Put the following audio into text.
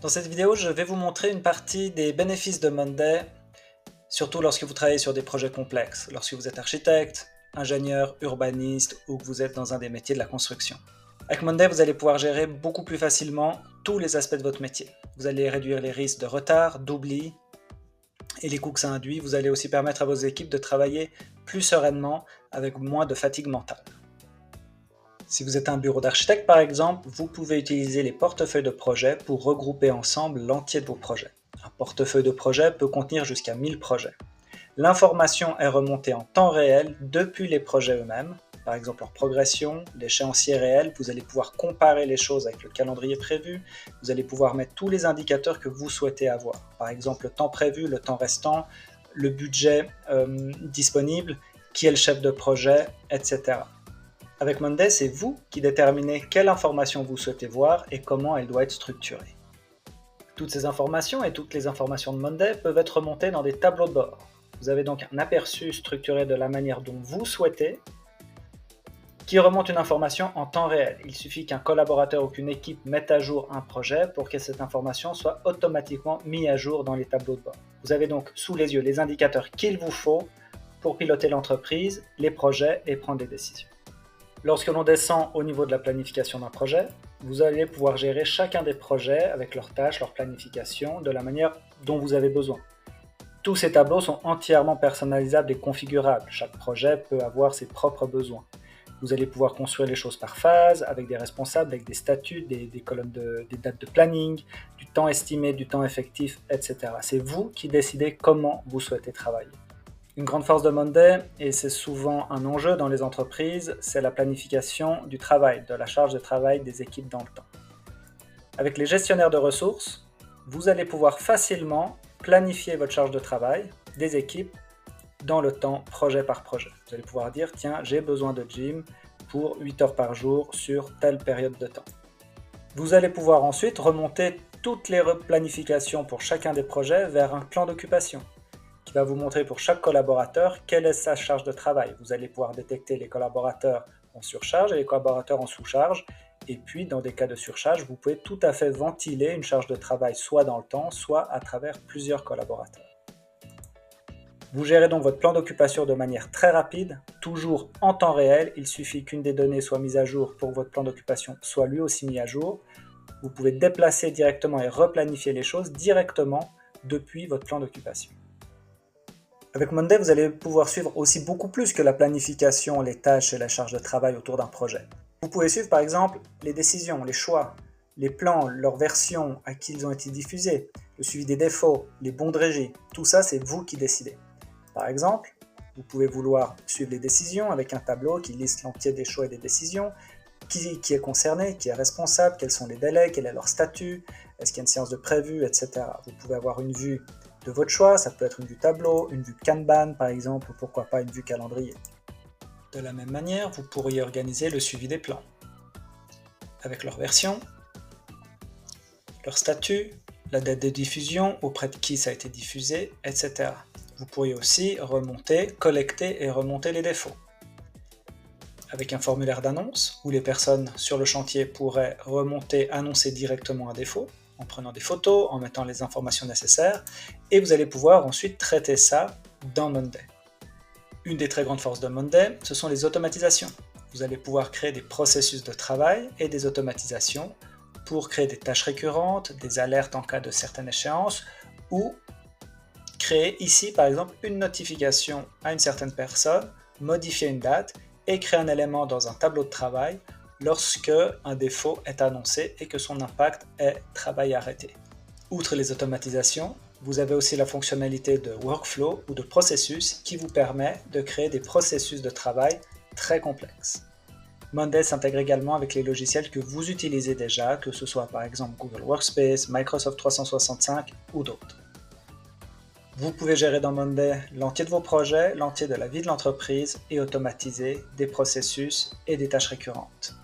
Dans cette vidéo, je vais vous montrer une partie des bénéfices de Monday, surtout lorsque vous travaillez sur des projets complexes, lorsque vous êtes architecte, ingénieur, urbaniste ou que vous êtes dans un des métiers de la construction. Avec Monday, vous allez pouvoir gérer beaucoup plus facilement tous les aspects de votre métier. Vous allez réduire les risques de retard, d'oubli et les coûts que ça induit. Vous allez aussi permettre à vos équipes de travailler plus sereinement avec moins de fatigue mentale. Si vous êtes un bureau d'architecte par exemple, vous pouvez utiliser les portefeuilles de projets pour regrouper ensemble l'entier de vos projets. Un portefeuille de projet peut contenir jusqu'à 1000 projets. L'information est remontée en temps réel depuis les projets eux-mêmes, par exemple leur progression, l'échéancier réel, vous allez pouvoir comparer les choses avec le calendrier prévu, vous allez pouvoir mettre tous les indicateurs que vous souhaitez avoir, par exemple le temps prévu, le temps restant, le budget disponible, qui est le chef de projet, etc. Avec Monday, c'est vous qui déterminez quelle information vous souhaitez voir et comment elle doit être structurée. Toutes ces informations et toutes les informations de Monday peuvent être remontées dans des tableaux de bord. Vous avez donc un aperçu structuré de la manière dont vous souhaitez, qui remonte une information en temps réel. Il suffit qu'un collaborateur ou qu'une équipe mette à jour un projet pour que cette information soit automatiquement mise à jour dans les tableaux de bord. Vous avez donc sous les yeux les indicateurs qu'il vous faut pour piloter l'entreprise, les projets et prendre des décisions. Lorsque l'on descend au niveau de la planification d'un projet, vous allez pouvoir gérer chacun des projets avec leurs tâches, leur planification, de la manière dont vous avez besoin. Tous ces tableaux sont entièrement personnalisables et configurables. Chaque projet peut avoir ses propres besoins. Vous allez pouvoir construire les choses par phase, avec des responsables, avec des statuts, des colonnes des dates de planning, du temps estimé, du temps effectif, etc. C'est vous qui décidez comment vous souhaitez travailler. Une grande force de Monday, et c'est souvent un enjeu dans les entreprises, c'est la planification du travail, de la charge de travail des équipes dans le temps. Avec les gestionnaires de ressources, vous allez pouvoir facilement planifier votre charge de travail des équipes dans le temps, projet par projet. Vous allez pouvoir dire, tiens, j'ai besoin de Jim pour 8 heures par jour sur telle période de temps. Vous allez pouvoir ensuite remonter toutes les planifications pour chacun des projets vers un plan d'occupation, qui va vous montrer pour chaque collaborateur quelle est sa charge de travail. Vous allez pouvoir détecter les collaborateurs en surcharge et les collaborateurs en sous-charge. Et puis, dans des cas de surcharge, vous pouvez tout à fait ventiler une charge de travail soit dans le temps, soit à travers plusieurs collaborateurs. Vous gérez donc votre plan d'occupation de manière très rapide, toujours en temps réel. Il suffit qu'une des données soit mise à jour pour que votre plan d'occupation soit lui aussi mis à jour. Vous pouvez déplacer directement et replanifier les choses directement depuis votre plan d'occupation. Avec Monday, vous allez pouvoir suivre aussi beaucoup plus que la planification, les tâches et la charge de travail autour d'un projet. Vous pouvez suivre par exemple les décisions, les choix, les plans, leurs versions, à qui ils ont été diffusés, le suivi des défauts, les bons de régie. Tout ça, c'est vous qui décidez. Par exemple, vous pouvez vouloir suivre les décisions avec un tableau qui liste l'entier des choix et des décisions, qui est concerné, qui est responsable, quels sont les délais, quel est leur statut, est-ce qu'il y a une séance de prévu, etc. Vous pouvez avoir une vue de votre choix, ça peut être une vue tableau, une vue Kanban par exemple, ou pourquoi pas une vue calendrier. De la même manière, vous pourriez organiser le suivi des plans, avec leur version, leur statut, la date de diffusion, auprès de qui ça a été diffusé, etc. Vous pourriez aussi remonter, collecter et remonter les défauts. Avec un formulaire d'annonce, où les personnes sur le chantier pourraient remonter, annoncer directement un défaut, en prenant des photos, en mettant les informations nécessaires, et vous allez pouvoir ensuite traiter ça dans Monday. Une des très grandes forces de Monday, ce sont les automatisations. Vous allez pouvoir créer des processus de travail et des automatisations pour créer des tâches récurrentes, des alertes en cas de certaines échéances, ou créer ici par exemple une notification à une certaine personne, modifier une date et créer un élément dans un tableau de travail lorsque un défaut est annoncé et que son impact est travail arrêté. Outre les automatisations, vous avez aussi la fonctionnalité de workflow ou de processus qui vous permet de créer des processus de travail très complexes. Monday s'intègre également avec les logiciels que vous utilisez déjà, que ce soit par exemple Google Workspace, Microsoft 365 ou d'autres. Vous pouvez gérer dans Monday l'entier de vos projets, l'entier de la vie de l'entreprise et automatiser des processus et des tâches récurrentes.